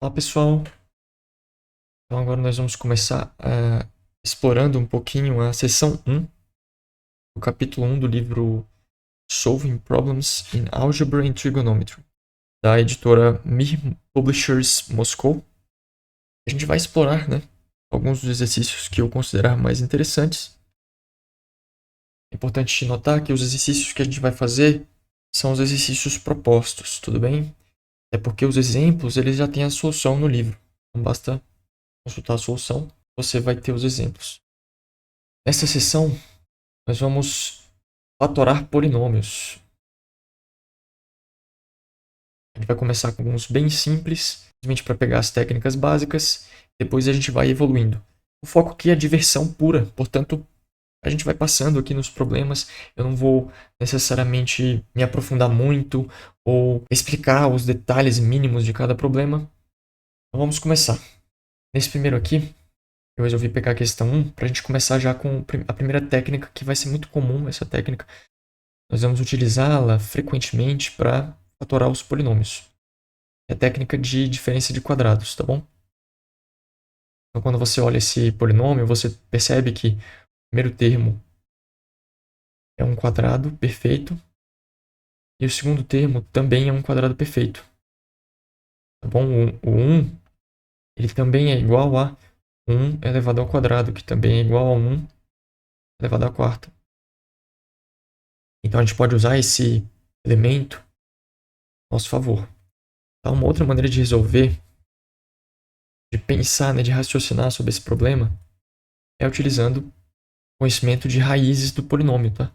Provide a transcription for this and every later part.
Olá pessoal, então agora nós vamos começar explorando um pouquinho a seção 1 do capítulo 1 do livro Solving Problems in Algebra and Trigonometry, da editora Mir Publishers Moscow. A gente vai explorar, alguns dos exercícios que eu considerar mais interessantes. É importante notar que os exercícios que a gente vai fazer são os exercícios propostos, tudo bem? É porque os exemplos eles já têm a solução no livro, não basta consultar a solução, você vai ter os exemplos. Nessa sessão, nós vamos fatorar polinômios. A gente vai começar com alguns bem simples, simplesmente para pegar as técnicas básicas, depois a gente vai evoluindo. O foco aqui é diversão pura, portanto, a gente vai passando aqui nos problemas. Eu não vou necessariamente me aprofundar muito ou explicar os detalhes mínimos de cada problema. Então vamos começar. Nesse primeiro aqui, eu resolvi pegar a questão 1 para a gente começar já com a primeira técnica, que vai ser muito comum essa técnica. Nós vamos utilizá-la frequentemente para fatorar os polinômios. É a técnica de diferença de quadrados, tá bom? Então, quando você olha esse polinômio, você percebe que o primeiro termo é um quadrado perfeito e o segundo termo também é um quadrado perfeito. Tá bom? O 1 ele também é igual a 1 elevado ao quadrado, que também é igual a 1 elevado à quarta. Então, a gente pode usar esse elemento a nosso favor. Então, uma outra maneira de resolver, de pensar, de raciocinar sobre esse problema, é utilizando conhecimento de raízes do polinômio, tá?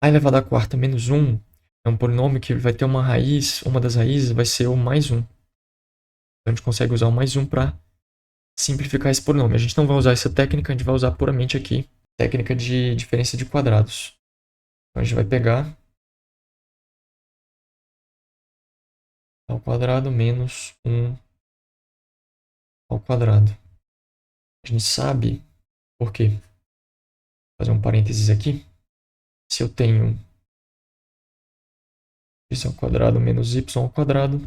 A elevado à quarta menos 1 é um polinômio que vai ter uma raiz, uma das raízes vai ser o mais 1. Então a gente consegue usar o mais 1 para simplificar esse polinômio. A gente não vai usar essa técnica, a gente vai usar puramente aqui a técnica de diferença de quadrados. Então a gente vai pegar ao quadrado menos 1 ao quadrado. A gente sabe por quê. Vou fazer um parênteses aqui. Se eu tenho x ao quadrado menos y ao quadrado,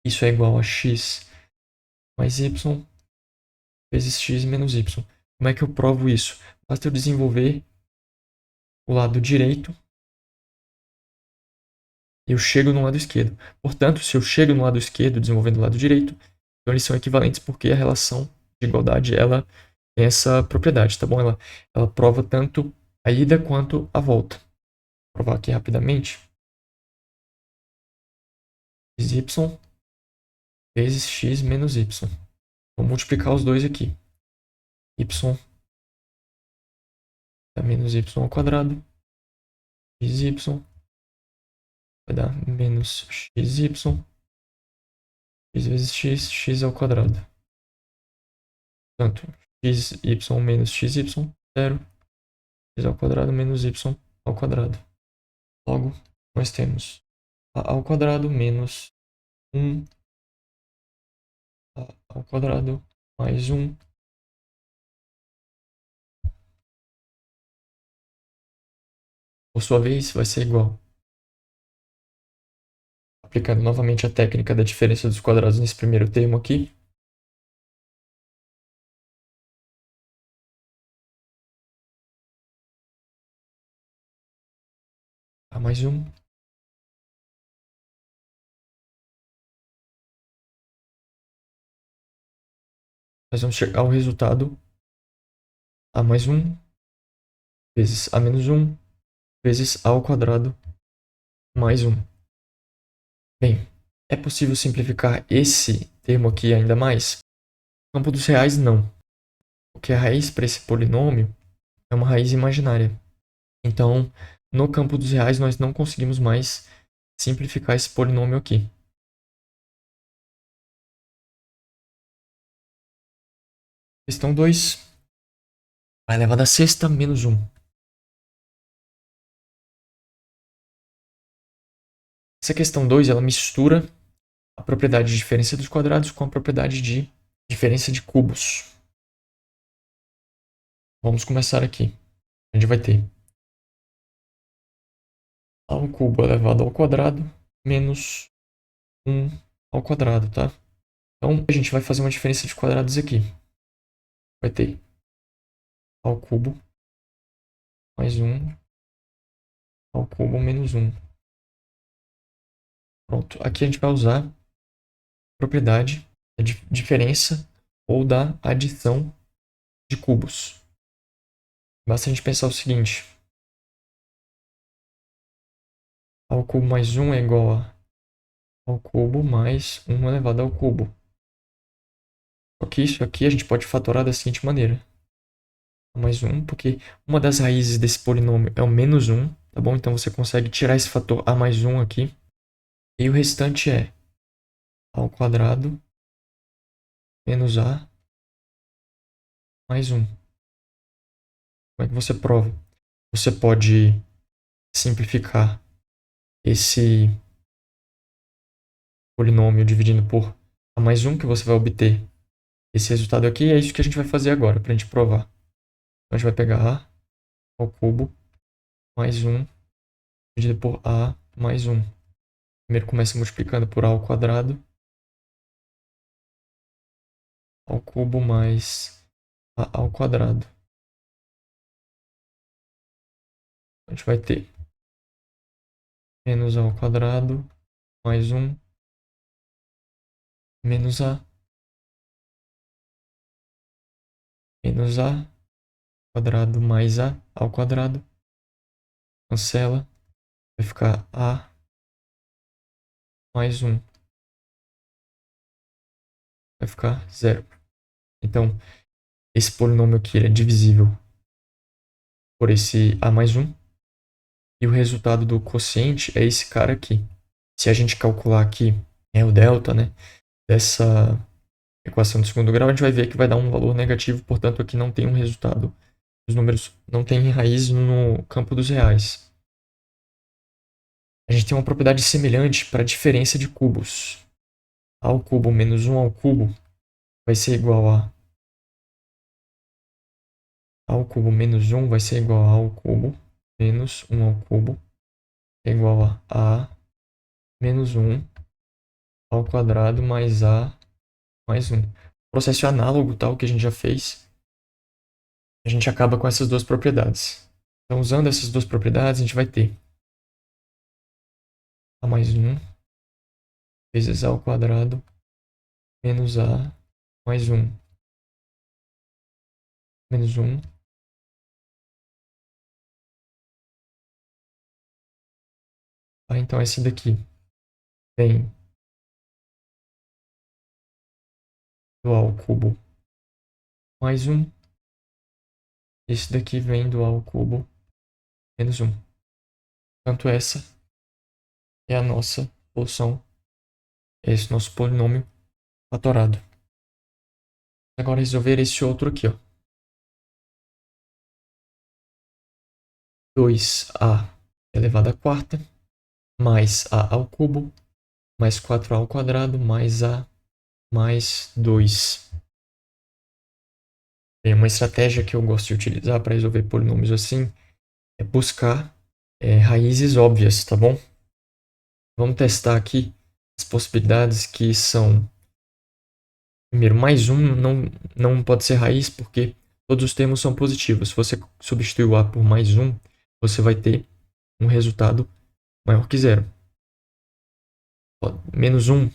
isso é igual a x mais y vezes x menos y. Como é que eu provo isso? Basta eu desenvolver o lado direito e eu chego no lado esquerdo. Portanto, se eu chego no lado esquerdo desenvolvendo o lado direito, então eles são equivalentes porque a relação de igualdade ela tem essa propriedade, tá bom? Ela prova tanto a ida quanto a volta. Vou provar aqui rapidamente. Y vezes x menos y. Vou multiplicar os dois aqui. Y dá menos y ao quadrado. Xy vai dar menos xy. X vezes x, x ao quadrado. Portanto, xy menos xy, 0. X ao quadrado menos y ao quadrado. Logo, nós temos a ao quadrado menos 1 a ao quadrado mais 1. Por sua vez, vai ser igual. Aplicando novamente a técnica da diferença dos quadrados nesse primeiro termo aqui. A mais 1. Nós vamos chegar ao resultado a mais 1 vezes a menos 1 vezes a ao quadrado mais 1. Bem, é possível simplificar esse termo aqui ainda mais? No campo dos reais, não. Porque a raiz para esse polinômio é uma raiz imaginária. Então, no campo dos reais, nós não conseguimos mais simplificar esse polinômio aqui. Questão 2 vai elevado à sexta menos 1. Essa questão 2 ela mistura a propriedade de diferença dos quadrados com a propriedade de diferença de cubos. Vamos começar aqui. A gente vai ter a ao cubo elevado ao quadrado menos 1 ao quadrado, tá? Então, a gente vai fazer uma diferença de quadrados aqui. Vai ter a ao cubo mais 1 ao cubo menos 1. Pronto. Aqui a gente vai usar a propriedade da diferença ou da adição de cubos. Basta a gente pensar o seguinte. A ao cubo mais 1 é igual a ao cubo mais 1 elevado ao cubo. Só que isso aqui a gente pode fatorar da seguinte maneira. Mais 1, porque uma das raízes desse polinômio é o menos 1, tá bom? Então você consegue tirar esse fator a mais 1 aqui. E o restante é a ao quadrado menos a mais 1. Como é que você prova? Você pode simplificar esse polinômio dividindo por a mais 1, que você vai obter esse resultado aqui. E é isso que a gente vai fazer agora, para a gente provar. Então a gente vai pegar a ao cubo mais 1 dividido por a mais 1. Primeiro começa multiplicando por a ao quadrado ao cubo mais a ao quadrado. A gente vai ter menos a ao quadrado mais 1 menos a menos a quadrado mais a ao quadrado. Cancela. Vai ficar a mais 1. Vai ficar 0. Então, esse polinômio aqui ele é divisível por esse a mais 1. E o resultado do quociente é esse cara aqui. Se a gente calcular aqui o delta, né, dessa equação do segundo grau, a gente vai ver que vai dar um valor negativo, portanto aqui não tem um resultado. Os números não têm raiz no campo dos reais. A gente tem uma propriedade semelhante para a diferença de cubos. A ao cubo menos 1 ao cubo vai ser igual a ao cubo menos 1 vai ser igual a ao cubo menos 1 ao cubo é igual a menos 1 ao quadrado mais a mais 1. Processo análogo, tal, que a gente já fez. A gente acaba com essas duas propriedades. Então, usando essas duas propriedades, a gente vai ter a mais 1 vezes a ao quadrado menos a mais 1. Menos 1 então esse daqui vem do a ao cubo mais 1. Esse daqui vem do a ao cubo menos 1. Portanto, essa é a nossa solução. Esse nosso polinômio fatorado. Agora resolver esse outro aqui, ó. 2a elevado à quarta mais a ao cubo mais 4a ao quadrado mais a mais 2. Uma estratégia que eu gosto de utilizar para resolver polinômios assim é buscar raízes óbvias, tá bom? Vamos testar aqui as possibilidades que são... Primeiro, mais 1 não pode ser raiz porque todos os termos são positivos. Se você substituir o a por mais 1, você vai ter um resultado maior que zero. Menos 1,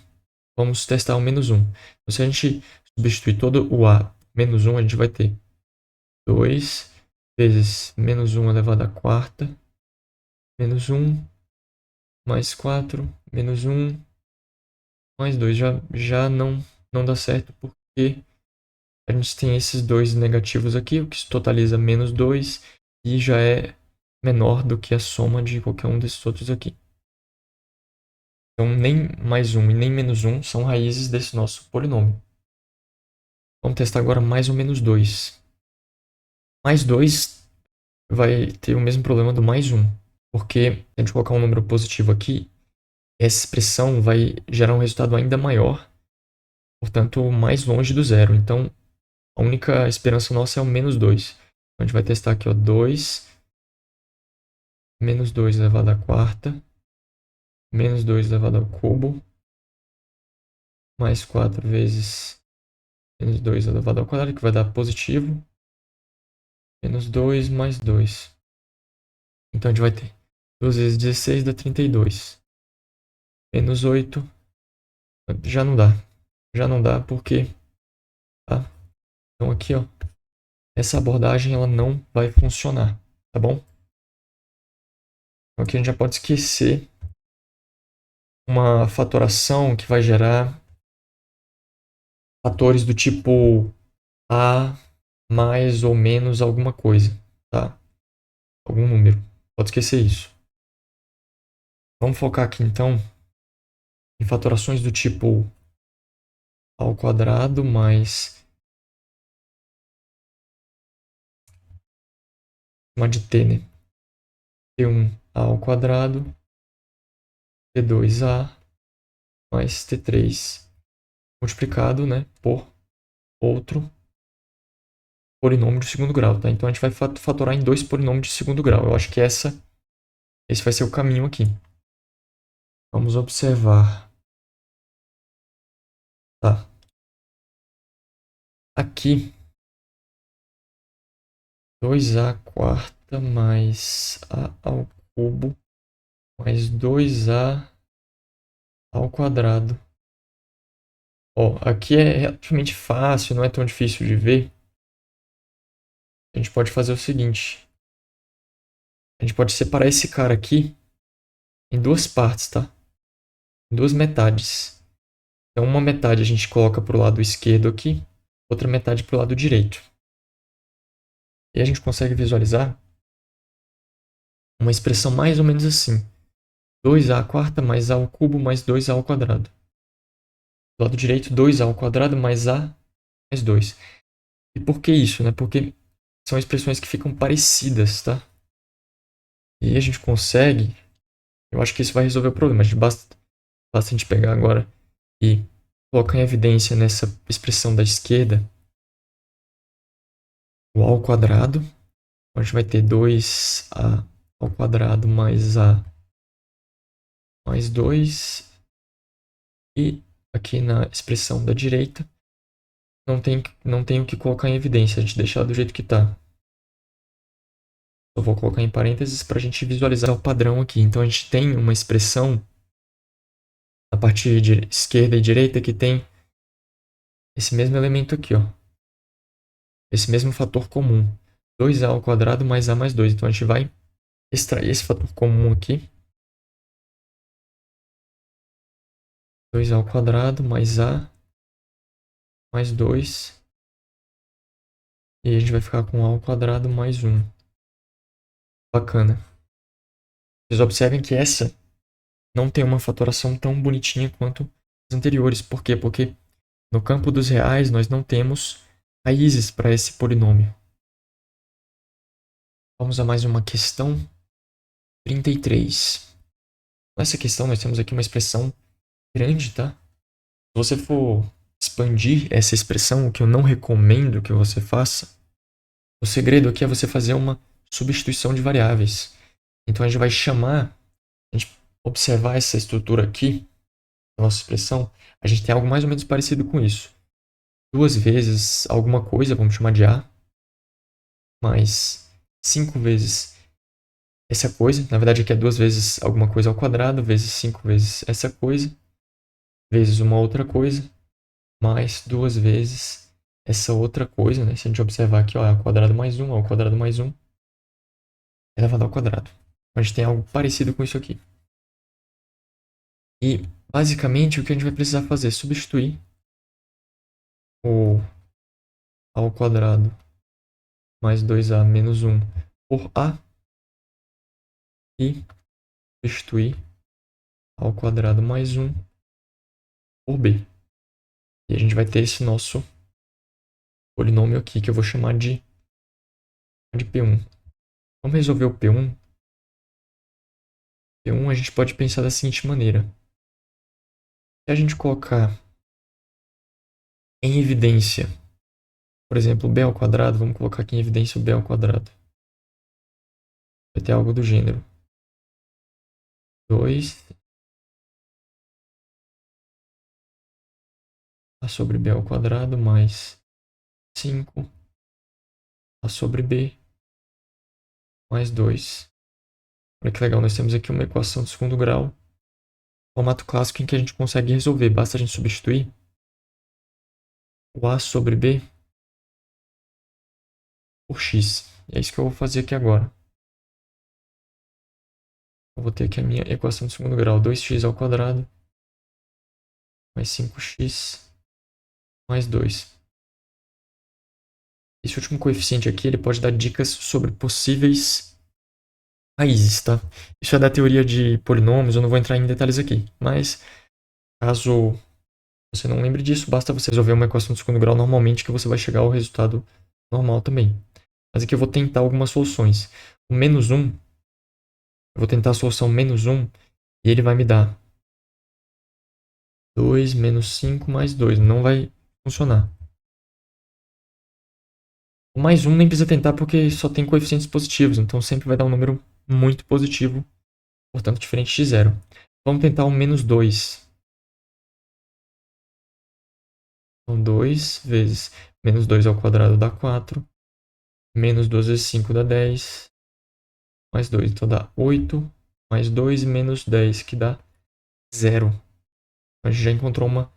vamos testar o menos 1. Então, se a gente substituir todo o a por menos 1, a gente vai ter 2 vezes menos 1 elevado à quarta, menos 1, mais 4, menos 1, mais 2. Já não dá certo porque a gente tem esses dois negativos aqui, o que totaliza menos 2 e já é menor do que a soma de qualquer um desses outros aqui. Então, nem mais 1 e nem menos 1 são raízes desse nosso polinômio. Vamos testar agora mais ou menos 2. Mais 2 vai ter o mesmo problema do mais 1, porque se a gente colocar um número positivo aqui, essa expressão vai gerar um resultado ainda maior, portanto, mais longe do zero. Então, a única esperança nossa é o menos 2. Então, a gente vai testar aqui, ó, 2, menos 2 elevado à quarta, menos 2 elevado ao cubo, mais 4 vezes menos 2 elevado ao quadrado, que vai dar positivo. Menos 2 mais 2. Então a gente vai ter 2 vezes 16 dá 32. Menos 8 já não dá. Já não dá porque, tá? Então aqui, ó, essa abordagem ela não vai funcionar, tá bom? Então aqui a gente já pode esquecer uma fatoração que vai gerar fatores do tipo A mais ou menos alguma coisa, tá? Algum número. Pode esquecer isso. Vamos focar aqui então em fatorações do tipo A ao quadrado mais uma de T, né? T1A ao quadrado, T2A mais T3 multiplicado, né, por outro polinômio de segundo grau, tá? Então a gente vai fatorar em dois polinômios de segundo grau. Eu acho que esse vai ser o caminho aqui. Vamos observar. Tá. Aqui, 2A quarta mais A ao cubo mais 2A ao quadrado. Ó, aqui é relativamente fácil, não é tão difícil de ver. A gente pode fazer o seguinte. A gente pode separar esse cara aqui em duas partes, tá? Em duas metades. Então, uma metade a gente coloca para o lado esquerdo aqui, outra metade para o lado direito. E a gente consegue visualizar uma expressão mais ou menos assim. 2a à quarta mais a ao cubo mais 2a ao quadrado. Do lado direito, 2a ao quadrado mais a mais 2. E por que isso, né? Porque são expressões que ficam parecidas, tá? E a gente consegue... Eu acho que isso vai resolver o problema. Basta a gente pegar agora e colocar em evidência nessa expressão da esquerda o a ao quadrado. A gente vai ter 2a ao quadrado mais a mais 2. E aqui na expressão da direita não tem o que colocar em evidência. A gente deixar do jeito que está. Só vou colocar em parênteses para a gente visualizar o padrão aqui. Então a gente tem uma expressão na parte de esquerda e direita que tem esse mesmo elemento aqui, ó. Esse mesmo fator comum. 2a ao quadrado mais a mais 2. Então a gente vai extrair esse fator comum aqui. 2a ao quadrado mais a mais 2. E a gente vai ficar com a ao quadrado mais 1. Bacana. Vocês observem que essa não tem uma fatoração tão bonitinha quanto as anteriores. Por quê? Porque no campo dos reais nós não temos raízes para esse polinômio. Vamos a mais uma questão. 33. Nessa questão nós temos aqui uma expressão grande, tá? Se você for expandir essa expressão, o que eu não recomendo que você faça, o segredo aqui é você fazer uma substituição de variáveis. Então a gente vai chamar, a gente observar essa estrutura aqui, a nossa expressão, a gente tem algo mais ou menos parecido com isso. 2 vezes alguma coisa, vamos chamar de A, mais 5 vezes essa coisa. Na verdade aqui é 2 vezes alguma coisa ao quadrado, vezes 5 vezes essa coisa, vezes uma outra coisa, mais 2 vezes essa outra coisa, né? Se a gente observar aqui, ó, ao quadrado mais 1, ao quadrado mais 1, elevado ao quadrado. Então, a gente tem algo parecido com isso aqui. E, basicamente, o que a gente vai precisar fazer é substituir o ao quadrado mais 2a menos 1 por a e substituir ao quadrado mais 1 por b. E a gente vai ter esse nosso polinômio aqui, que eu vou chamar de P1. Vamos resolver o P1. P1 a gente pode pensar da seguinte maneira. Se a gente colocar em evidência, por exemplo, b ao quadrado, vamos colocar aqui em evidência o b ao quadrado. Vai ter algo do gênero 2 A sobre b ao quadrado mais 5 a sobre b mais 2. Olha que legal, nós temos aqui uma equação de segundo grau, formato clássico em que a gente consegue resolver. Basta a gente substituir o a sobre b por x. E é isso que eu vou fazer aqui agora. Eu vou ter aqui a minha equação de segundo grau, 2x ao quadrado mais 5x mais 2. Esse último coeficiente aqui, ele pode dar dicas sobre possíveis raízes, tá? Isso é da teoria de polinômios, eu não vou entrar em detalhes aqui. Mas, caso você não lembre disso, basta você resolver uma equação de segundo grau normalmente que você vai chegar ao resultado normal também. Mas aqui eu vou tentar algumas soluções. O menos 1, eu vou tentar a solução menos 1 e ele vai me dar 2 menos 5 mais 2. Não vai funcionar. O mais 1 nem precisa tentar porque só tem coeficientes positivos, então sempre vai dar um número muito positivo, portanto diferente de zero. Vamos tentar o menos 2. Então 2 vezes menos 2 ao quadrado dá 4. Menos 2 vezes 5 dá 10. Mais 2, então dá 8. Mais 2 menos 10, que dá 0. A gente já encontrou uma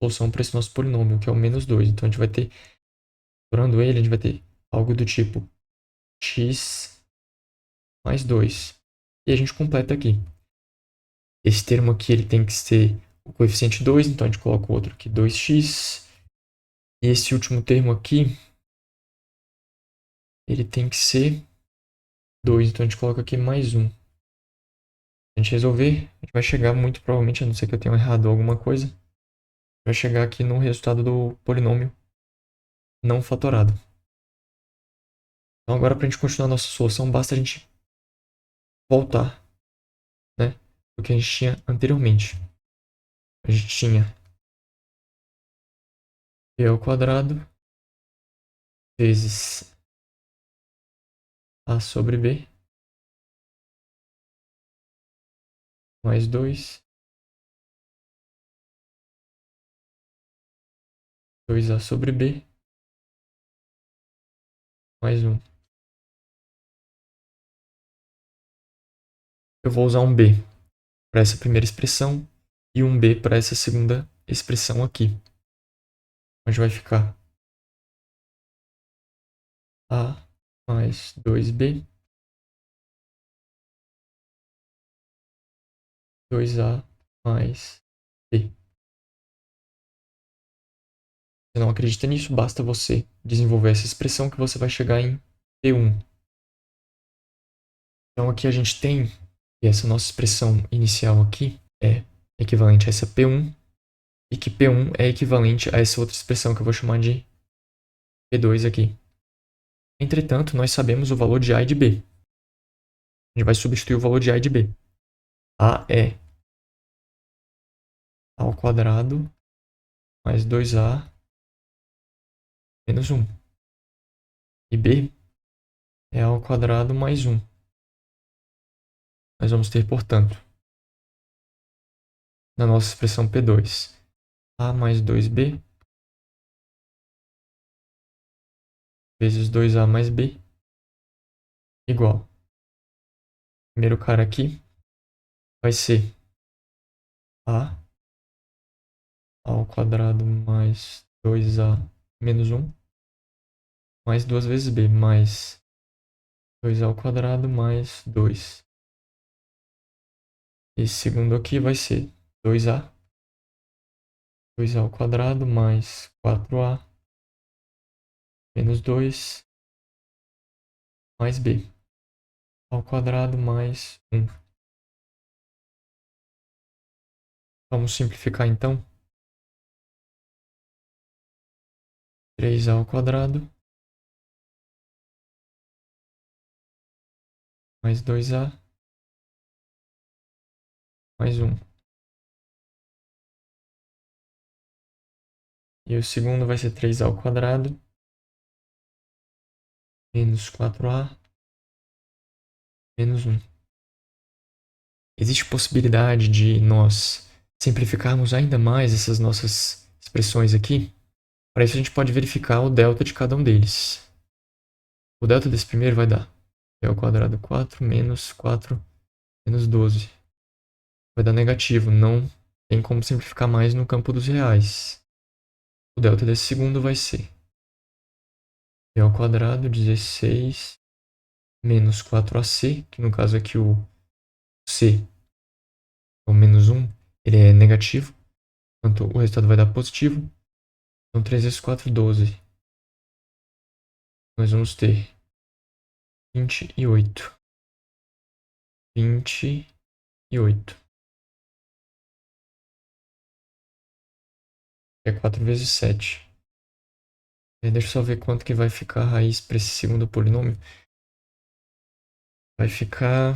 solução para esse nosso polinômio, que é o menos 2. Então a gente vai ter, explorando ele, a gente vai ter algo do tipo x mais 2. E a gente completa aqui. Esse termo aqui ele tem que ser o coeficiente 2, então a gente coloca o outro aqui, 2x. E esse último termo aqui, ele tem que ser 2, então a gente coloca aqui mais 1. Se a gente resolver, a gente vai chegar muito provavelmente, a não ser que eu tenha errado alguma coisa, vai chegar aqui no resultado do polinômio não fatorado. Então agora para a gente continuar a nossa solução, basta a gente voltar, né, o que a gente tinha anteriormente. A gente tinha b ao quadrado vezes a sobre b mais 2, 2a sobre b mais 1. Eu vou usar um b para essa primeira expressão e um b para essa segunda expressão aqui. Onde vai ficar a mais 2b, 2a mais b. Se não acredita nisso, basta você desenvolver essa expressão que você vai chegar em P1. Então aqui a gente tem que essa nossa expressão inicial aqui é equivalente a essa P1 e que P1 é equivalente a essa outra expressão que eu vou chamar de P2 aqui. Entretanto, nós sabemos o valor de A e de B. A gente vai substituir o valor de A e de B. A é A ao quadrado mais 2A menos 1. E B é A ao quadrado mais 1. Nós vamos ter, portanto, na nossa expressão P2, A mais 2B vezes 2A mais B igual. Primeiro cara aqui vai ser A ao quadrado mais 2A menos 1 mais 2 vezes B mais 2A ao quadrado mais 2. Esse segundo aqui vai ser 2A ao quadrado mais 4A menos 2 mais B ao quadrado mais 1. Vamos simplificar então. 3A ao quadrado mais 2A mais 1. E o segundo vai ser 3A ao quadrado menos 4A menos 1. Existe possibilidade de nós simplificarmos ainda mais essas nossas expressões aqui. Para isso a gente pode verificar o delta de cada um deles. O delta desse primeiro vai dar b ao quadrado 4 menos 4 menos 12. Vai dar negativo, não tem como simplificar mais no campo dos reais. O delta desse segundo vai ser b ao quadrado 16 menos 4ac, que no caso aqui o c, o menos 1, ele é negativo, portanto o resultado vai dar positivo. Então 3 vezes 4, 12. Nós vamos ter 28. 28. É 4 vezes 7. Deixa eu só ver quanto que vai ficar a raiz para esse segundo polinômio. Vai ficar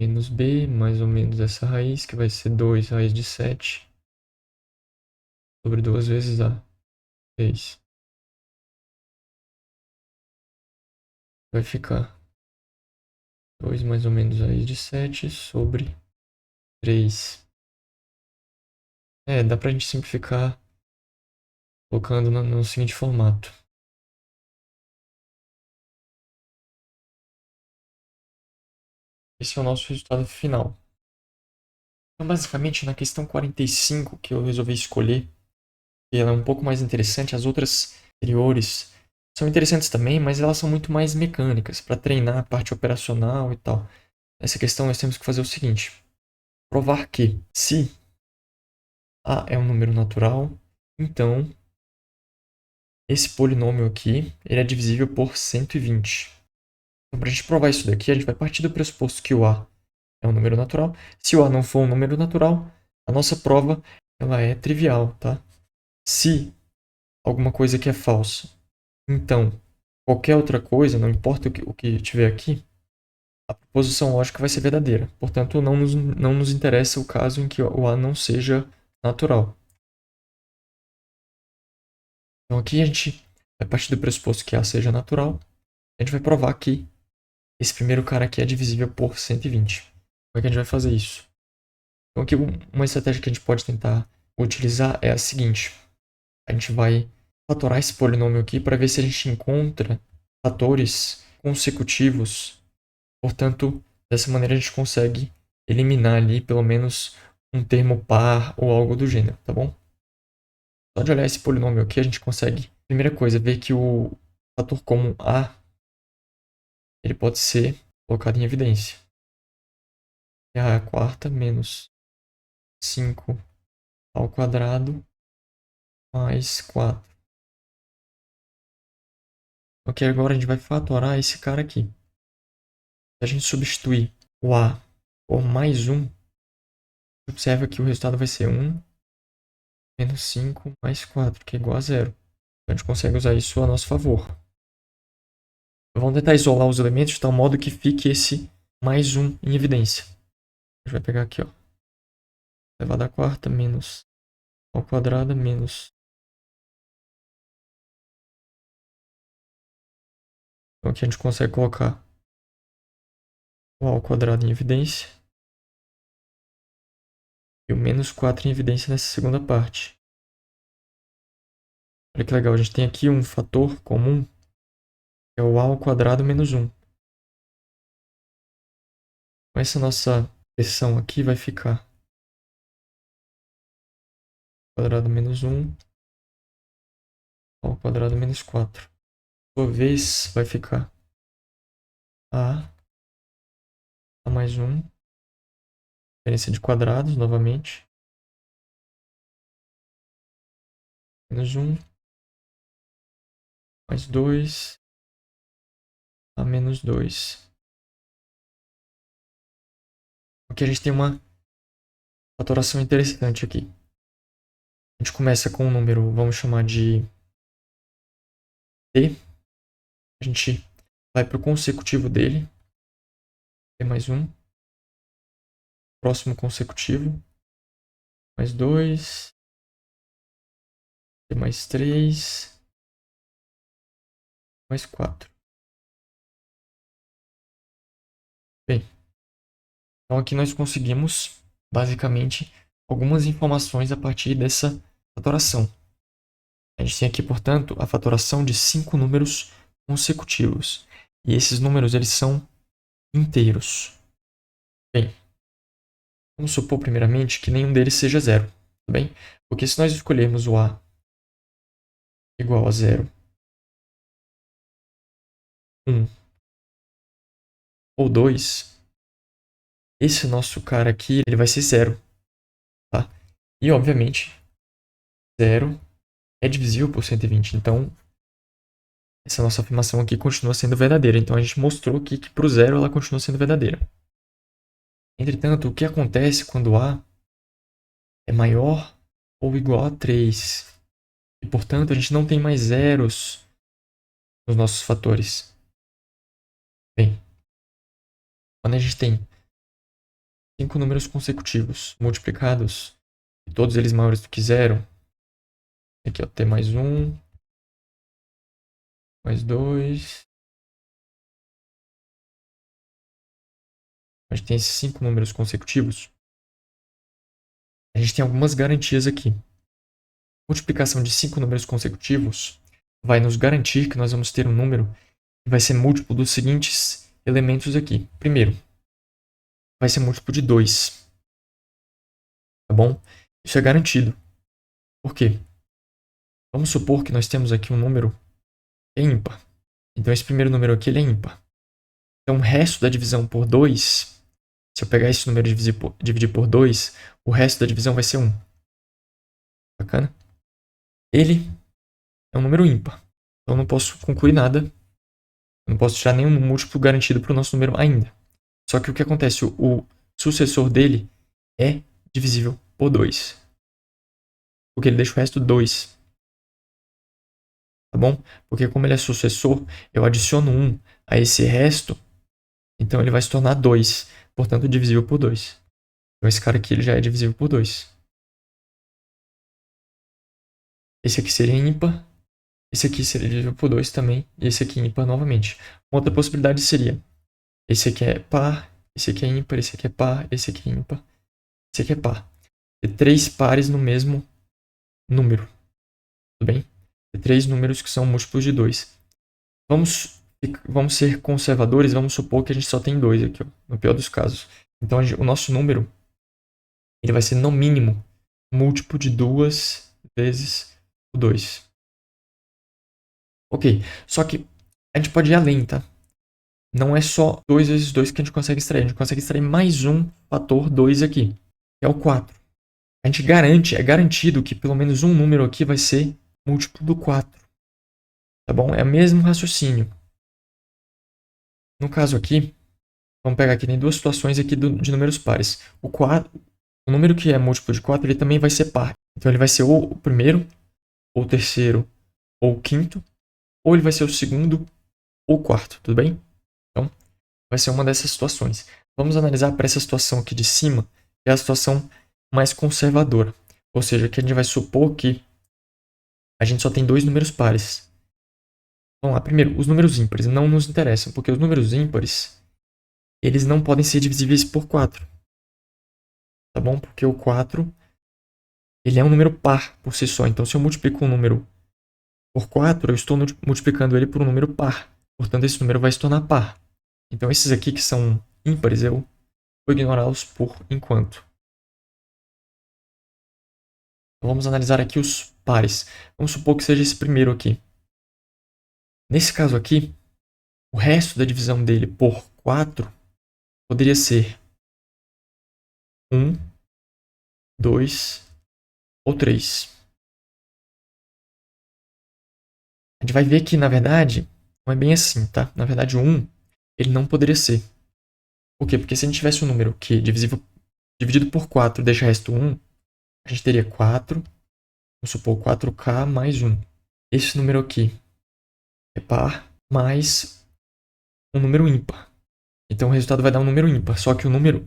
menos b, mais ou menos essa raiz, que vai ser 2 raiz de 7 sobre 2 vezes a. 6. Vai ficar 2 mais ou menos raiz de 7 sobre 3. Dá pra gente simplificar colocando no seguinte formato. Esse é o nosso resultado final. Então, basicamente, na questão 45 que eu resolvi escolher, que ela é um pouco mais interessante, as outras anteriores são interessantes também, mas elas são muito mais mecânicas, para treinar a parte operacional e tal. Nessa questão, nós temos que fazer o seguinte: provar que, se A é um número natural, então esse polinômio aqui ele é divisível por 120. Então, para a gente provar isso daqui, a gente vai partir do pressuposto que o A é um número natural. Se o A não for um número natural, a nossa prova ela é trivial, tá? Se alguma coisa aqui é falsa, então qualquer outra coisa, não importa o que tiver aqui, a proposição lógica vai ser verdadeira. Portanto, não nos interessa o caso em que o A não seja natural. Então aqui a gente vai partir do pressuposto que A seja natural. A gente vai provar que esse primeiro cara aqui é divisível por 120. Como é que a gente vai fazer isso? Então aqui uma estratégia que a gente pode tentar utilizar é a seguinte. A gente vai fatorar esse polinômio aqui para ver se a gente encontra fatores consecutivos. Portanto, dessa maneira a gente consegue eliminar ali pelo menos um termo par ou algo do gênero, tá bom? Só de olhar esse polinômio aqui a gente consegue, primeira coisa, ver que o fator comum A ele pode ser colocado em evidência. E a quarta menos 5 ao quadrado mais 4. Ok, agora a gente vai fatorar esse cara aqui. Se a gente substituir o A por mais 1, observa que o resultado vai ser 1 menos 5 mais 4, que é igual a 0. Então a gente consegue usar isso a nosso favor. Vamos tentar isolar os elementos de tal modo que fique esse mais 1 em evidência. A gente vai pegar aqui, ó. Elevado à quarta menos ao quadrado menos. Então aqui a gente consegue colocar o A ao quadrado em evidência. E o menos 4 em evidência nessa segunda parte. Olha que legal, a gente tem aqui um fator comum, que é o A ao quadrado menos 1. Com essa nossa expressão aqui vai ficar quadrado menos 1 ao quadrado menos 4. Por sua vez, vai ficar A mais 1, diferença de quadrados novamente, menos 1, mais 2, A menos 2. Aqui a gente tem uma fatoração interessante aqui. A gente começa com um número, vamos chamar de T. A gente vai para o consecutivo dele, T mais 1. Próximo consecutivo, mais 2, T mais 3, mais 4. Bem, então aqui nós conseguimos, basicamente, algumas informações a partir dessa fatoração. A gente tem aqui, portanto, a fatoração de 5 números consecutivos. E esses números, eles são inteiros. Bem, vamos supor primeiramente que nenhum deles seja zero, tudo bem? Porque se nós escolhermos o A igual a 0, 1 ou 2, esse nosso cara aqui, ele vai ser zero, tá? E, obviamente, zero é divisível por 120, então essa nossa afirmação aqui continua sendo verdadeira. Então a gente mostrou aqui que para o zero ela continua sendo verdadeira. Entretanto, o que acontece quando A é maior ou igual a 3? E, portanto, a gente não tem mais zeros nos nossos fatores. Bem, quando a gente tem 5 números consecutivos multiplicados, e todos eles maiores do que zero, aqui ó, t mais 1, mais 2. A gente tem esses 5 números consecutivos. A gente tem algumas garantias aqui. Multiplicação de 5 números consecutivos vai nos garantir que nós vamos ter um número que vai ser múltiplo dos seguintes elementos aqui. Primeiro, vai ser múltiplo de 2. Tá bom? Isso é garantido. Por quê? Vamos supor que nós temos aqui um número que é ímpar. Então esse primeiro número aqui ele é ímpar. Então o resto da divisão por 2, se eu pegar esse número e dividir por 2, o resto da divisão vai ser 1. Bacana? Ele é um número ímpar. Então eu não posso concluir nada. Eu não posso tirar nenhum múltiplo garantido para o nosso número ainda. Só que o que acontece? O sucessor dele é divisível por 2. Porque ele deixa o resto 2. Tá bom? Porque como ele é sucessor, eu adiciono 1 a esse resto, então ele vai se tornar 2. Portanto, divisível por 2. Então esse cara aqui ele já é divisível por 2. Esse aqui seria ímpar. Esse aqui seria divisível por 2 também. E esse aqui ímpar novamente. Uma outra possibilidade seria: esse aqui é par, esse aqui é ímpar, esse aqui é par, esse aqui é ímpar, esse aqui é par. Ter 3 pares no mesmo número. Tudo bem? Ter 3 números que são múltiplos de 2. Vamos ser conservadores, vamos supor que a gente só tem 2 aqui, ó, no pior dos casos. Então o nosso número ele vai ser no mínimo múltiplo de 2 vezes o 2. Ok, só que a gente pode ir além, tá? Não é só 2 vezes 2 que a gente consegue extrair. A gente consegue extrair mais um fator 2 aqui, que é o 4. A gente garante, é garantido que pelo menos um número aqui vai ser múltiplo do 4. Tá bom? É o mesmo raciocínio. No caso aqui, vamos pegar aqui, tem duas situações aqui de números pares. O número que é múltiplo de 4, ele também vai ser par. Então ele vai ser ou o primeiro, ou o terceiro, ou o quinto, ou ele vai ser o segundo ou o quarto, tudo bem? Então, vai ser uma dessas situações. Vamos analisar para essa situação aqui de cima, que é a situação mais conservadora. Ou seja, que a gente vai supor que a gente só tem dois números pares. Vamos lá, primeiro, os números ímpares não nos interessam, porque os números ímpares, eles não podem ser divisíveis por 4. Tá bom? Porque o 4, ele é um número par por si só. Então, se eu multiplico um número por 4, eu estou multiplicando ele por um número par. Portanto, esse número vai se tornar par. Então, esses aqui que são ímpares, eu vou ignorá-los por enquanto. Então, vamos analisar aqui os pares. Vamos supor que seja esse primeiro aqui. Nesse caso aqui, o resto da divisão dele por 4 poderia ser 1, 2 ou 3. A gente vai ver que, na verdade, não é bem assim, tá? Na verdade, o 1, ele não poderia ser. Por quê? Porque se a gente tivesse um número que dividido por 4 deixa o resto 1, a gente teria 4, vamos supor 4k mais 1. Esse número aqui é par mais um número ímpar. Então o resultado vai dar um número ímpar, só que o número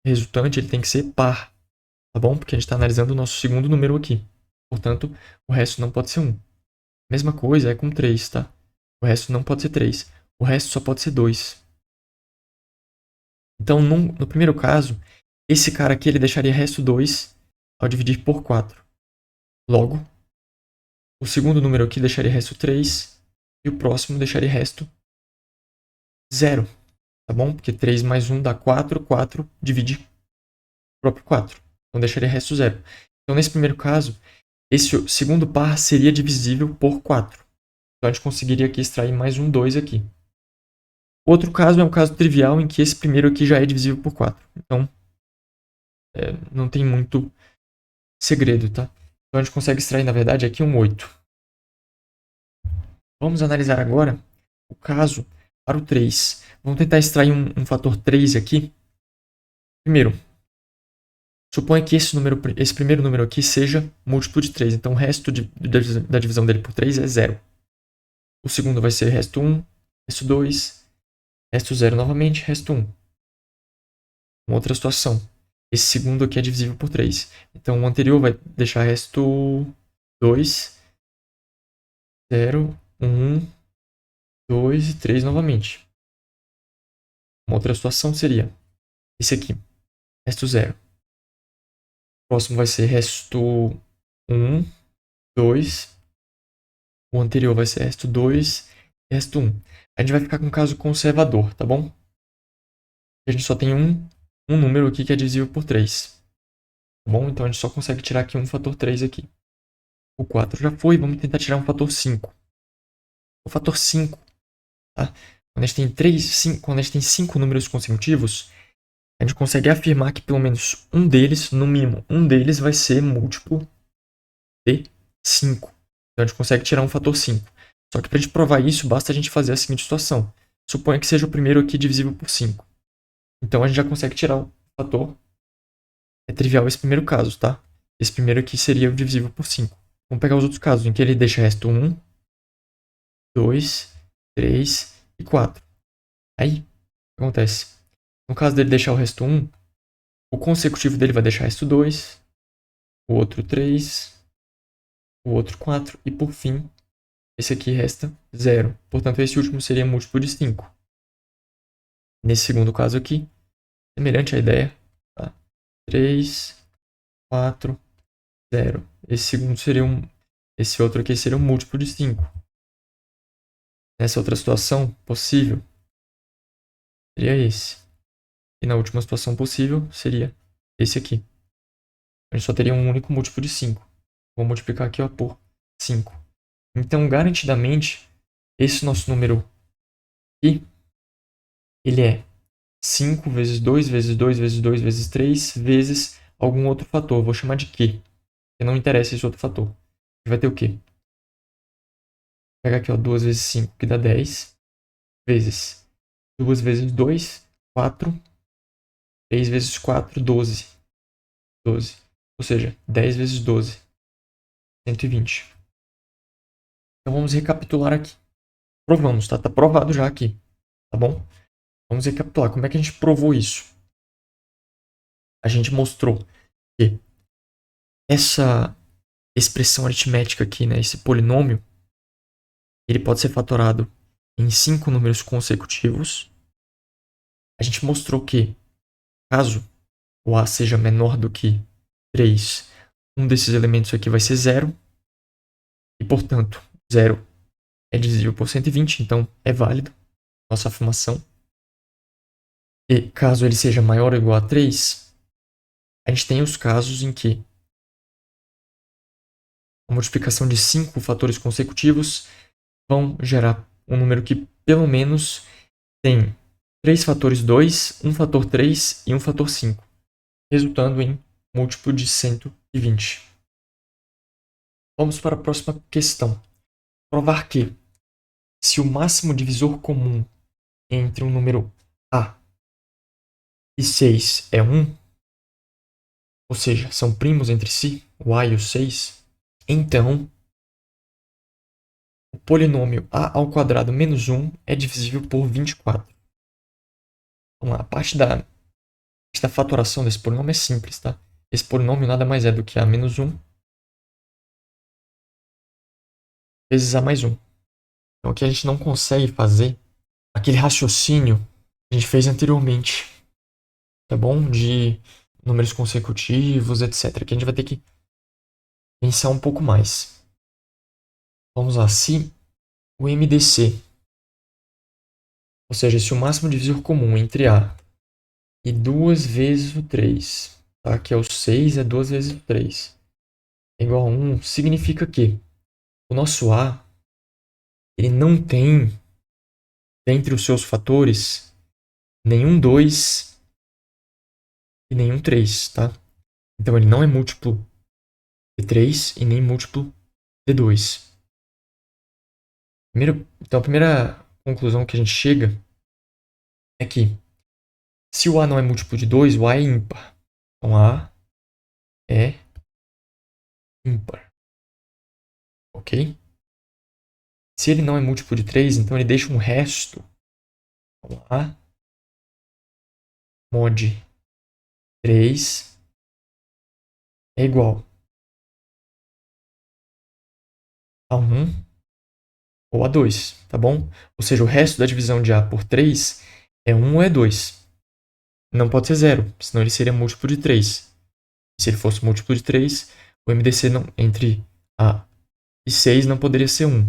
resultante ele tem que ser par, tá bom? Porque a gente está analisando o nosso segundo número aqui. Portanto, o resto não pode ser 1. Mesma coisa é com 3, tá? O resto não pode ser 3. O resto só pode ser 2. Então, no primeiro caso, esse cara aqui ele deixaria resto 2 ao dividir por 4. Logo, O segundo número aqui deixaria resto 3. E o próximo deixaria resto 0. Tá bom? Porque 3 mais 1 dá 4. 4 divide o próprio 4. Então deixaria resto 0. Então nesse primeiro caso, esse segundo par seria divisível por 4. Então a gente conseguiria aqui extrair mais um 2 aqui. Outro caso é um caso trivial em que esse primeiro aqui já é divisível por 4. Então, não tem muito segredo, tá? Então a gente consegue extrair, na verdade, aqui um 8. Vamos analisar agora o caso para o 3. Vamos tentar extrair um fator 3 aqui. Primeiro, suponha que esse primeiro número aqui seja múltiplo de 3. Então o resto da divisão dele por 3 é 0. O segundo vai ser resto 1, resto 2, resto 0 novamente, resto 1. Uma outra situação. Esse segundo aqui é divisível por 3. Então o anterior vai deixar resto 2, 0, 1, 2 e 3 novamente. Uma outra situação seria esse aqui, resto 0. O próximo vai ser resto 1, 2. O anterior vai ser resto 2 e resto 1. A gente vai ficar com um caso conservador, tá bom? A gente só tem um número aqui que é divisível por 3. Tá bom? Então a gente só consegue tirar aqui um fator 3 aqui. O 4 já foi, vamos tentar tirar um fator 5. O fator 5, tá? Quando a gente tem 5 números consecutivos, a gente consegue afirmar que pelo menos um deles, no mínimo, um deles vai ser múltiplo de 5. Então a gente consegue tirar um fator 5. Só que para a gente provar isso, basta a gente fazer a seguinte situação. Suponha que seja o primeiro aqui divisível por 5. Então a gente já consegue tirar o fator. É trivial esse primeiro caso, tá? Esse primeiro aqui seria o divisível por 5. Vamos pegar os outros casos, em que ele deixa resto 1, 2, 3 e 4. Aí, o que acontece? No caso dele deixar o resto 1, o consecutivo dele vai deixar resto 2, o outro 3, o outro 4 e por fim, esse aqui resta 0. Portanto, esse último seria múltiplo de 5. Nesse segundo caso aqui, semelhante à ideia, tá? 3, 4, 0. Esse outro aqui seria um múltiplo de 5. Nessa outra situação possível, seria esse. E na última situação possível, seria esse aqui. A gente só teria um único múltiplo de 5. Vou multiplicar aqui ó, por 5. Então, garantidamente, esse nosso número aqui, ele é 5 vezes 2 vezes 2 vezes 2 vezes 3 vezes algum outro fator. Vou chamar de Q. Porque não interessa esse outro fator. Vai ter o quê? Vou pegar aqui ó, 2 vezes 5, que dá 10. Vezes 2 vezes 2, 4. 3 vezes 4, 12. 12. Ou seja, 10 vezes 12. 120. Então vamos recapitular aqui. Provamos, tá? Tá provado já aqui. Tá bom? Vamos recapitular. Como é que a gente provou isso? A gente mostrou que essa expressão aritmética aqui, né, esse polinômio, ele pode ser fatorado em 5 números consecutivos. A gente mostrou que, caso o A seja menor do que 3, um desses elementos aqui vai ser 0. E, portanto, 0 é divisível por 120, então é válido nossa afirmação. E caso ele seja maior ou igual a 3, a gente tem os casos em que a multiplicação de 5 fatores consecutivos vão gerar um número que pelo menos tem 3 fatores 2, um fator 3 e um fator 5, resultando em múltiplo de 120. Vamos para a próxima questão. Provar que, se o máximo divisor comum entre um número A e 6 é 1, ou seja, são primos entre si, o A e o 6, então o polinômio A ao quadrado menos 1 é divisível por 24. Vamos lá, a parte da fatoração desse polinômio é simples, tá? Esse polinômio nada mais é do que A menos 1 vezes A mais 1. Então aqui a gente não consegue fazer aquele raciocínio que a gente fez anteriormente, tá bom? De números consecutivos, etc. Que a gente vai ter que pensar um pouco mais. Vamos lá, se o MDC, ou seja, se o máximo divisor comum entre A e 2 vezes o 3, tá? Que é o 6, é 2 vezes o 3, é igual a 1, significa que o nosso A, ele não tem, dentre os seus fatores, nenhum 2 e nenhum 3, tá? Então ele não é múltiplo de 3 e nem múltiplo de 2. Então a primeira conclusão que a gente chega é que se o A não é múltiplo de 2, o A é ímpar. Então A é ímpar. Ok? Se ele não é múltiplo de 3, então ele deixa um resto. Então A mod 3 é igual a 1 ou a 2, tá bom? Ou seja, o resto da divisão de A por 3 é 1 ou é 2. Não pode ser 0, senão ele seria múltiplo de 3. Se ele fosse múltiplo de 3, o MDC não, entre A e 6 não poderia ser 1.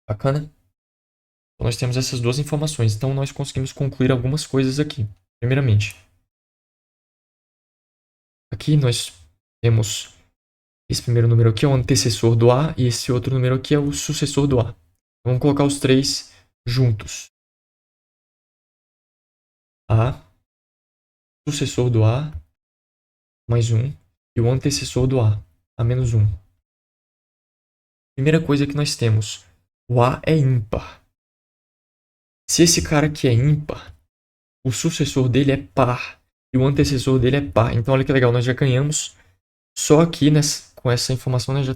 Bacana? Então nós temos essas duas informações. Então nós conseguimos concluir algumas coisas aqui. Primeiramente, aqui nós temos esse primeiro número aqui é o antecessor do A e esse outro número aqui é o sucessor do A. Vamos colocar os três juntos. A, sucessor do A, mais 1, e o antecessor do A menos 1. Primeira coisa que nós temos, o A é ímpar. Se esse cara aqui é ímpar, o sucessor dele é par e o antecessor dele é par. Então olha que legal, nós já ganhamos só aqui com essa informação nós já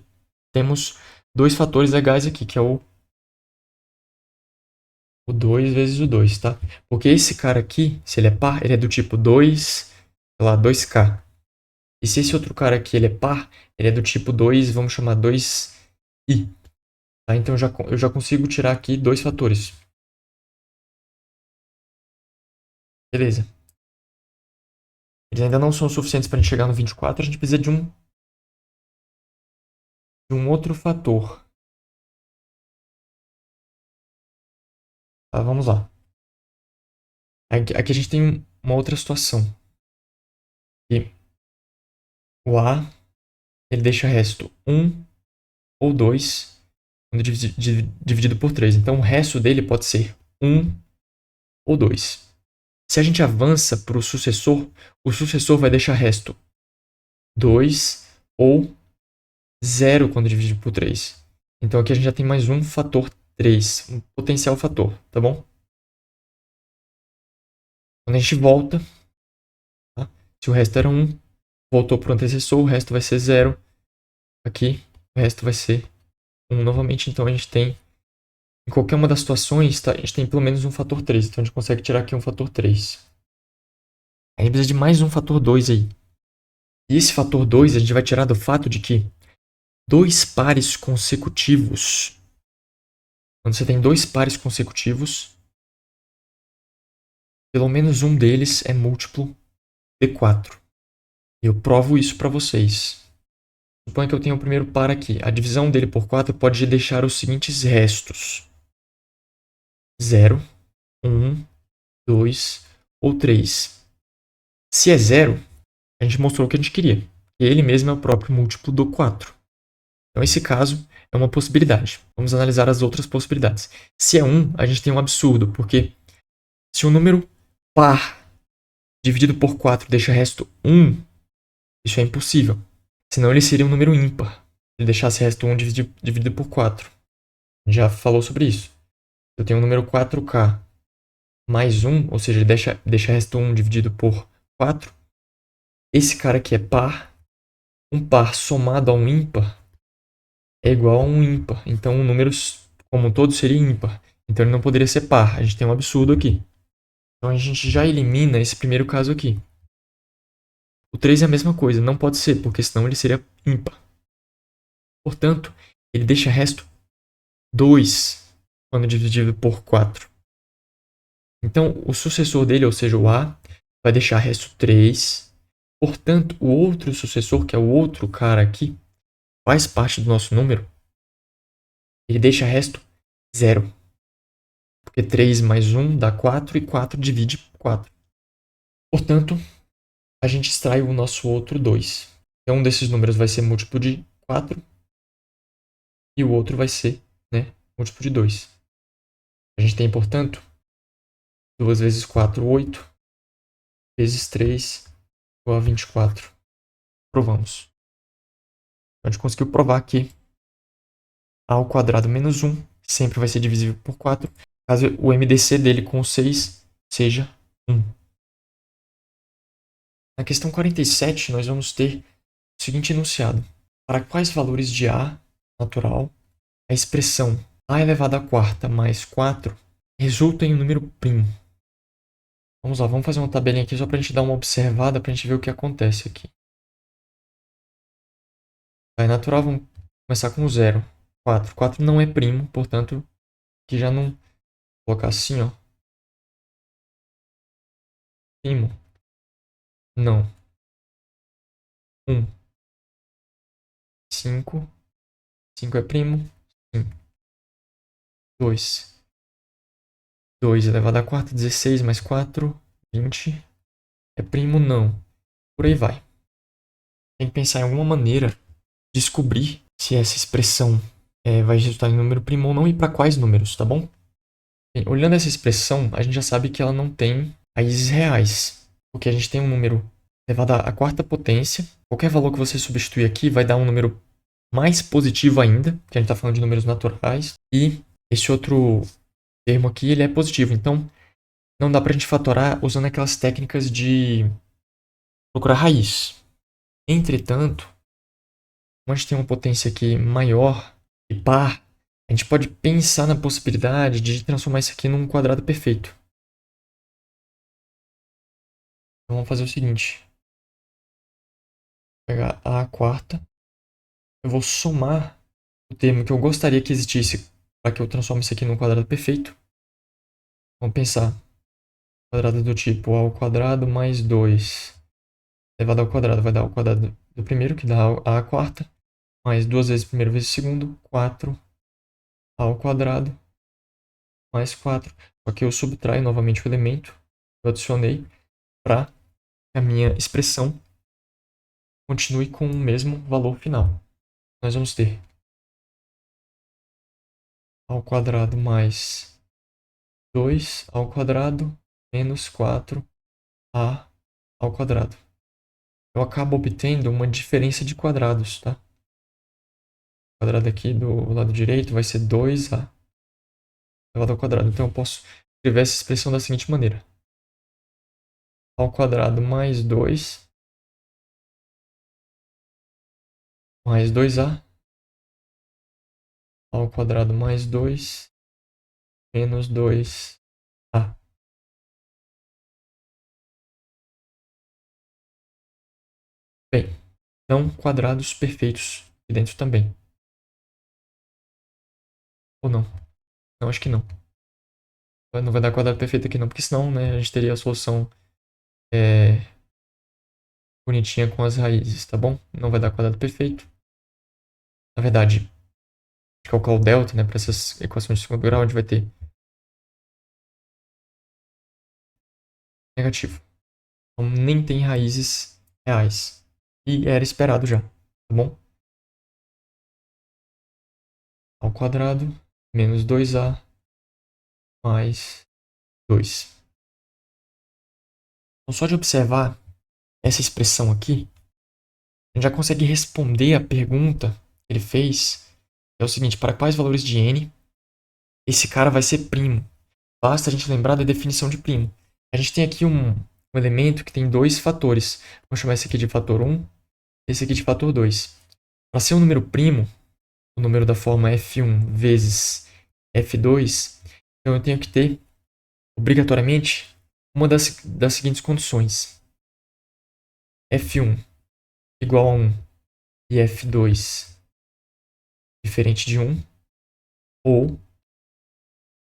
temos dois fatores legais aqui, que é o 2 vezes o 2, tá? Porque esse cara aqui, se ele é par, ele é do tipo 2, sei lá, 2K. E se esse outro cara aqui ele é par, ele é do tipo 2, vamos chamar 2i. Tá? Então eu já consigo tirar aqui dois fatores. Beleza. Eles ainda não são suficientes para a gente chegar no 24, a gente precisa de um outro fator. Tá, vamos lá. Aqui a gente tem uma outra situação. E o A, ele deixa resto 1 ou 2 quando dividido por 3. Então o resto dele pode ser 1 ou 2. Se a gente avança para o sucessor vai deixar resto 2 ou 0 quando dividido por 3. Então aqui a gente já tem mais um fator 3, um potencial fator, tá bom? Quando a gente volta, tá? Se o resto era 1, voltou para o antecessor, o resto vai ser 0. Aqui, o resto vai ser 1 novamente. Então a gente tem, em qualquer uma das situações, tá? A gente tem pelo menos um fator 3. Então a gente consegue tirar aqui um fator 3. A gente precisa de mais um fator 2 aí. E esse fator 2 a gente vai tirar do fato de que dois pares consecutivos. Quando você tem dois pares consecutivos, pelo menos um deles é múltiplo de 4. E eu provo isso para vocês. Suponha que eu tenho o primeiro par aqui. A divisão dele por 4 pode deixar os seguintes restos: 0, 1, 2 ou 3. Se é 0, a gente mostrou o que a gente queria. Ele mesmo é o próprio múltiplo do 4. Então, esse caso é uma possibilidade. Vamos analisar as outras possibilidades. Se é 1, a gente tem um absurdo, porque se um número par dividido por 4 deixa resto 1, isso é impossível. Senão ele seria um número ímpar. Se ele deixasse resto 1 dividido por 4. A gente já falou sobre isso. Eu tenho o número 4K mais 1, ou seja, ele deixa resto 1 dividido por 4. Esse cara aqui é par. Um par somado a um ímpar é igual a um ímpar. Então o número como um todo seria ímpar. Então ele não poderia ser par. A gente tem um absurdo aqui. Então a gente já elimina esse primeiro caso aqui. O 3 é a mesma coisa, não pode ser, porque senão ele seria ímpar. Portanto, ele deixa resto 2 quando dividido por 4. Então, o sucessor dele, ou seja, o A, vai deixar resto 3. Portanto, o outro sucessor, que é o outro cara aqui, faz parte do nosso número. ele deixa resto 0. Porque 3 mais 1 dá 4 e 4 divide 4. Portanto, a gente extrai o nosso outro 2. Então, um desses números vai ser múltiplo de 4 e o outro vai ser, né, múltiplo de 2. A gente tem, portanto, 2 vezes 4, 8, vezes 3, igual a 24. Provamos. Então, a gente conseguiu provar que a ao quadrado menos 1 sempre vai ser divisível por 4, caso o MDC dele com 6 seja 1. Na questão 47, nós vamos ter o seguinte enunciado. Para quais valores de A natural a expressão A elevado à quarta mais 4 resulta em um número primo? Vamos lá, vamos fazer uma tabelinha aqui só para a gente dar uma observada, para a gente ver o que acontece aqui. A natural, vamos começar com 0. 4. 4 não é primo, portanto, aqui já não... Vou colocar assim, ó. Primo. Não. 1. 5. 5 é primo? Sim. 2. 2 elevado à quarta, 16 mais 4, 20. É primo? Não. Por aí vai. Tem que pensar em alguma maneira de descobrir se essa expressão vai resultar em número primo ou não e para quais números, tá bom? Bem, olhando essa expressão, a gente já sabe que ela não tem raízes reais, porque a gente tem um número elevado à quarta potência. Qualquer valor que você substituir aqui vai dar um número mais positivo ainda, que a gente está falando de números naturais, e esse outro termo aqui ele é positivo. Então, não dá para a gente fatorar usando aquelas técnicas de procurar raiz. Entretanto, como a gente tem uma potência aqui maior e par, a gente pode pensar na possibilidade de transformar isso aqui num quadrado perfeito. Então vamos fazer o seguinte. Vou pegar a quarta. Eu vou somar o termo que eu gostaria que existisse para que eu transforme isso aqui num quadrado perfeito. Vamos pensar. Quadrado do tipo a ao quadrado mais 2 elevado ao quadrado vai dar o quadrado do primeiro, que dá a à quarta, mais 2 vezes primeiro vezes segundo, 4 ao quadrado, mais 4. Só que eu subtraio novamente o elemento que eu adicionei para que a minha expressão continue com o mesmo valor final. Nós vamos ter ao quadrado mais 2 ao quadrado menos 4a ao quadrado. Eu acabo obtendo uma diferença de quadrados, tá? O quadrado aqui do lado direito vai ser 2a elevado ao quadrado. Então eu posso escrever essa expressão da seguinte maneira. Ao quadrado mais 2 mais 2a ao quadrado mais 2 menos 2a. Bem, então quadrados perfeitos aqui dentro também. Ou não? Não, acho que não. Não vai dar quadrado perfeito aqui não, porque senão, né, a gente teria a solução bonitinha com as raízes, tá bom? Não vai dar quadrado perfeito. Na verdade, calcular o delta, né, para essas equações de segundo grau, a gente vai ter negativo. Então nem tem raízes reais. E era esperado já, tá bom? Ao quadrado menos 2a mais 2. Então só de observar essa expressão aqui, a gente já consegue responder a pergunta que ele fez. É o seguinte, para quais valores de n esse cara vai ser primo? Basta a gente lembrar da definição de primo. A gente tem aqui um elemento que tem dois fatores. Vou chamar esse aqui de fator 1 e esse aqui de fator 2. Para ser um número primo, o número da forma f1 vezes f2, então eu tenho que ter, obrigatoriamente, uma das seguintes condições. f1 igual a 1 e f2 diferente de 1, ou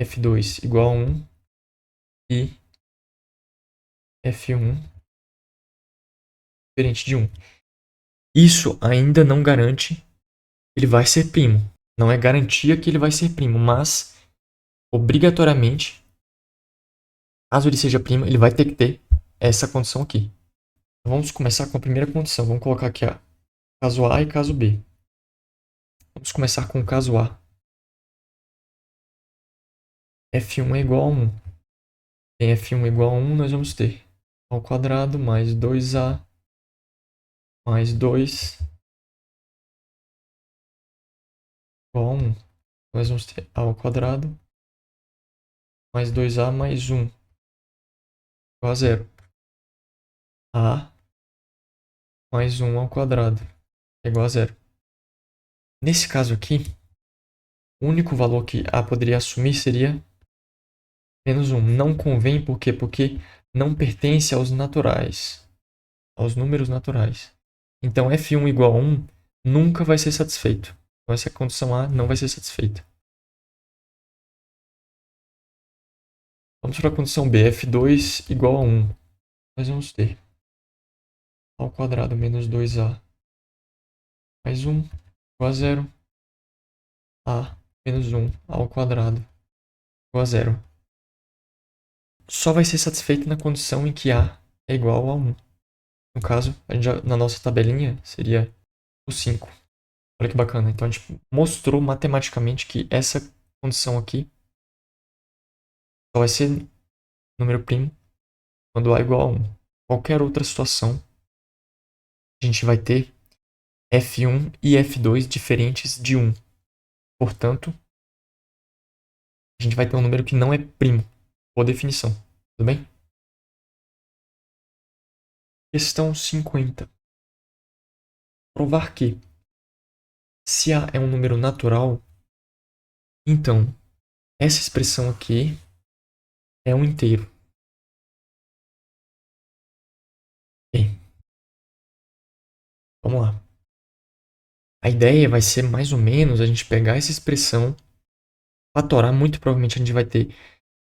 f2 igual a 1 e f1 diferente de 1. Isso ainda não garante que ele vai ser primo. Não é garantia que ele vai ser primo, mas obrigatoriamente, caso ele seja primo, ele vai ter que ter essa condição aqui. Então, vamos começar com a primeira condição. Vamos colocar aqui caso A e caso B. Vamos começar com o caso A. F1 é igual a 1. Em F1 igual a 1, nós vamos ter a ao quadrado mais 2A mais 2 igual a 1. Nós vamos ter A ao quadrado mais 2A mais 1 igual a 0. A mais 1 ao quadrado é igual a 0. Nesse caso aqui, o único valor que A poderia assumir seria menos 1. Não convém, por quê? Porque não pertence aos naturais, aos números naturais. Então, F1 igual a 1 nunca vai ser satisfeito. Então, essa condição A não vai ser satisfeita. Vamos para a condição B, F2 igual a 1. Nós vamos ter A ao quadrado menos 2A mais 1 igual a 0. A menos 1 ao quadrado igual a 0. Só vai ser satisfeito na condição em que A é igual a 1. No caso, na nossa tabelinha, seria o 5. Olha que bacana. Então, a gente mostrou matematicamente que essa condição aqui só vai ser número primo quando A é igual a 1. Qualquer outra situação, a gente vai ter F1 e F2 diferentes de 1. Portanto, a gente vai ter um número que não é primo, por definição. Tudo bem? Questão 50. Provar que, se A é um número natural, então essa expressão aqui é um inteiro. Bem, vamos lá. A ideia vai ser mais ou menos a gente pegar essa expressão, fatorar, muito provavelmente a gente vai ter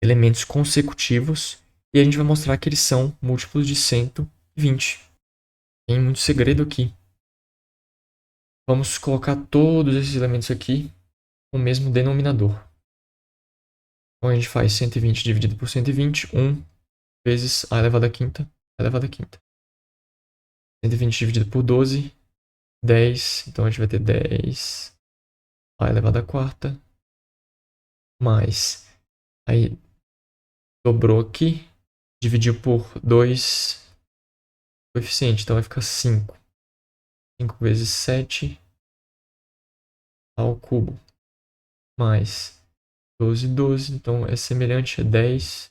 elementos consecutivos e a gente vai mostrar que eles são múltiplos de 120. Tem muito segredo aqui. Vamos colocar todos esses elementos aqui com o mesmo denominador. Então a gente faz 120 dividido por 120, 1 vezes a elevado à quinta, a elevado à quinta. 120 dividido por 12, 10. Então a gente vai ter 10 a elevado à quarta, mais, aí dobrou aqui, dividiu por 2 coeficiente, então vai ficar 5. 5 vezes 7 ao cubo, mais 12, então é semelhante a 10,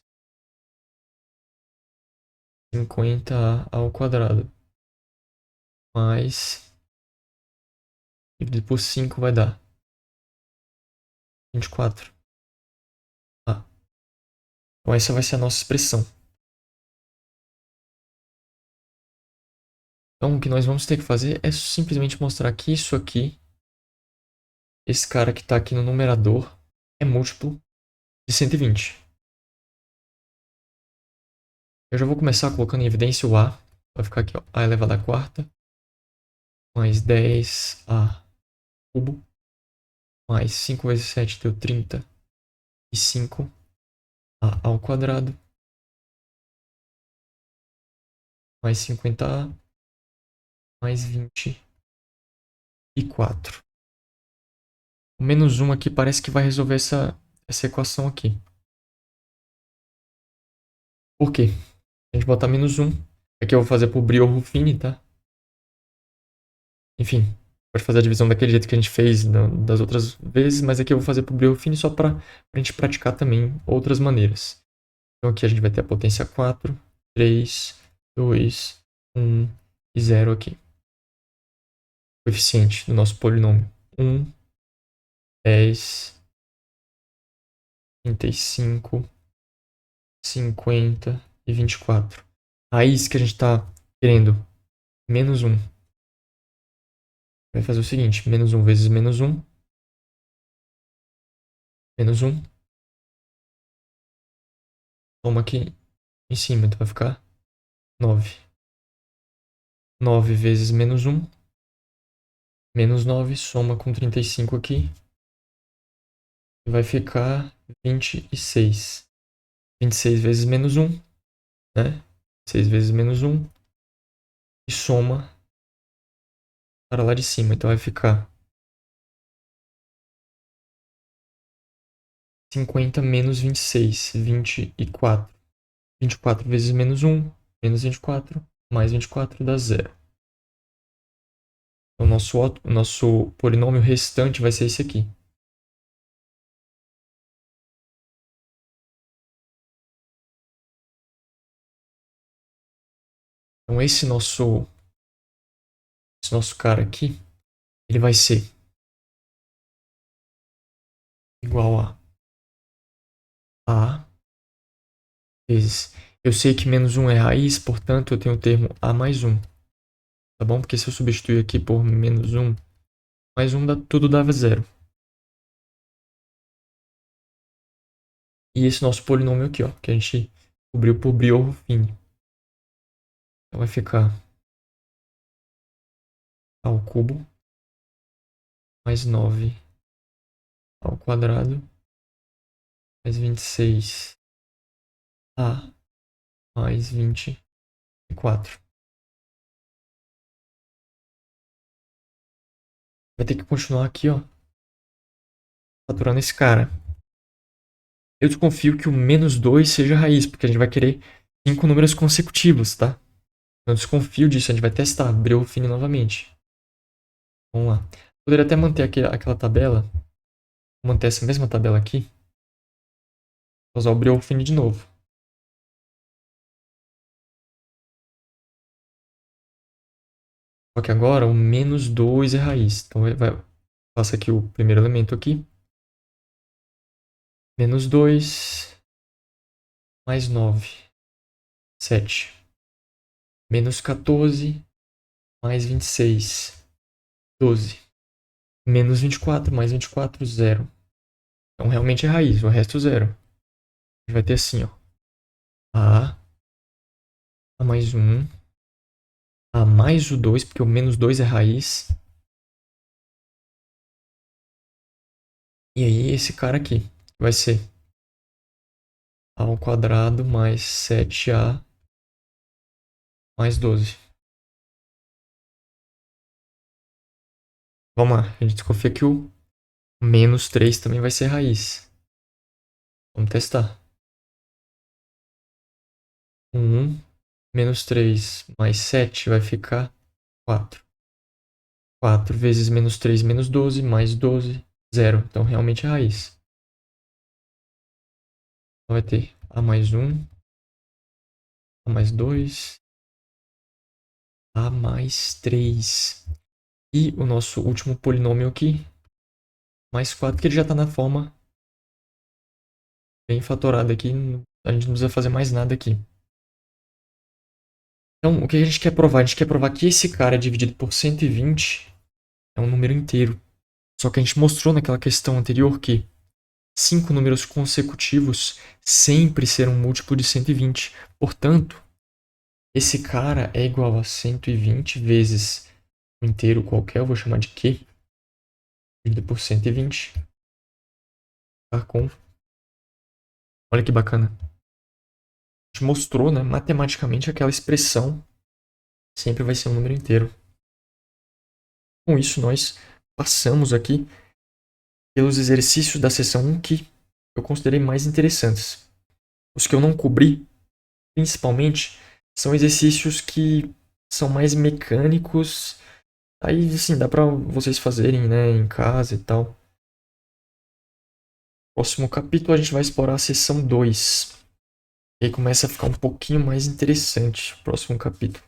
50 ao quadrado, mais, dividido por 5 vai dar 24. Então essa vai ser a nossa expressão. Então o que nós vamos ter que fazer é simplesmente mostrar que isso aqui, esse cara que está aqui no numerador, é múltiplo de 120. Eu já vou começar colocando em evidência o A. Vai ficar aqui, ó, A elevado à quarta, mais 10A cubo, mais 5 vezes 7 deu 35A ao quadrado, mais 50A, mais 24. O menos 1 aqui parece que vai resolver essa equação aqui. Por quê? A gente botar menos 1. Aqui eu vou fazer por Brio-Ruffini, tá? Enfim, pode fazer a divisão daquele jeito que a gente fez das outras vezes, mas aqui eu vou fazer por Brio-Ruffini só para a gente praticar também outras maneiras. Então aqui a gente vai ter a potência 4, 3, 2, 1 e 0 aqui. Coeficiente do nosso polinômio: 1, 10, 35, 50 e 24. A raiz que a gente está querendo, menos 1. Vai fazer o seguinte: menos 1 vezes menos 1, menos 1. Toma aqui em cima, então vai ficar 9. 9 vezes menos 1, menos 9, soma com 35 aqui, E vai ficar 26. 26 vezes menos 1, né? 6 vezes menos 1. E soma para lá de cima. Então vai ficar 50 menos 26. 24. 24 vezes menos 1, menos 24, mais 24 dá 0. Então, o nosso polinômio restante vai ser esse aqui. Então, esse nosso cara aqui, ele vai ser igual a vezes. Eu sei que menos 1 é raiz, portanto, eu tenho o termo a mais 1. Tá bom? Porque se eu substituir aqui por menos 1, mais 1 tudo dava 0. E esse nosso polinômio aqui, ó, que a gente cobriu por Briorro-Fini. Então vai ficar a ao cubo mais 9 ao quadrado mais 26 a mais 24. Vai ter que continuar aqui, ó, fatorando esse cara. Eu desconfio que o menos 2 seja a raiz, porque a gente vai querer 5 números consecutivos, tá? Eu desconfio disso, a gente vai testar, Briorro-Fini novamente. Vamos lá. Poderia até manter aquela tabela, manter essa mesma tabela aqui, vou usar o Briorro-Fini de novo. Só que agora o menos 2 é raiz. Então passa aqui o primeiro elemento aqui. Menos 2 mais 9. 7. Menos 14 mais 26. 12. Menos 24 mais 24, 0. Então realmente é raiz, o resto 0. A gente vai ter assim, ó. A mais 1. A mais o 2, porque o menos 2 é raiz. E aí esse cara aqui vai ser a ao quadrado mais 7a mais 12. Vamos lá, a gente desconfia que o menos 3 também vai ser raiz. Vamos testar. 1 menos 3 mais 7 vai ficar 4. 4 vezes menos 3 menos 12, mais 12, 0. Então realmente é raiz. Então vai ter a mais 1, a mais 2, a mais 3. E o nosso último polinômio aqui, mais 4, que ele já está na forma bem fatorada aqui. A gente não precisa fazer mais nada aqui. Então, o que a gente quer provar? A gente quer provar que esse cara dividido por 120 é um número inteiro. Só que a gente mostrou naquela questão anterior que 5 números consecutivos sempre serão um múltiplo de 120. Portanto, esse cara é igual a 120 vezes um inteiro qualquer, eu vou chamar de Q, dividido por 120. Tá com... Olha que bacana. A gente mostrou, né, matematicamente aquela expressão sempre vai ser um número inteiro. Com isso, nós passamos aqui pelos exercícios da seção 1 que eu considerei mais interessantes. Os que eu não cobri, principalmente, são exercícios que são mais mecânicos. Aí, assim, dá pra vocês fazerem, né, em casa e tal. Próximo capítulo a gente vai explorar a seção 2. E aí começa a ficar um pouquinho mais interessante. Próximo capítulo.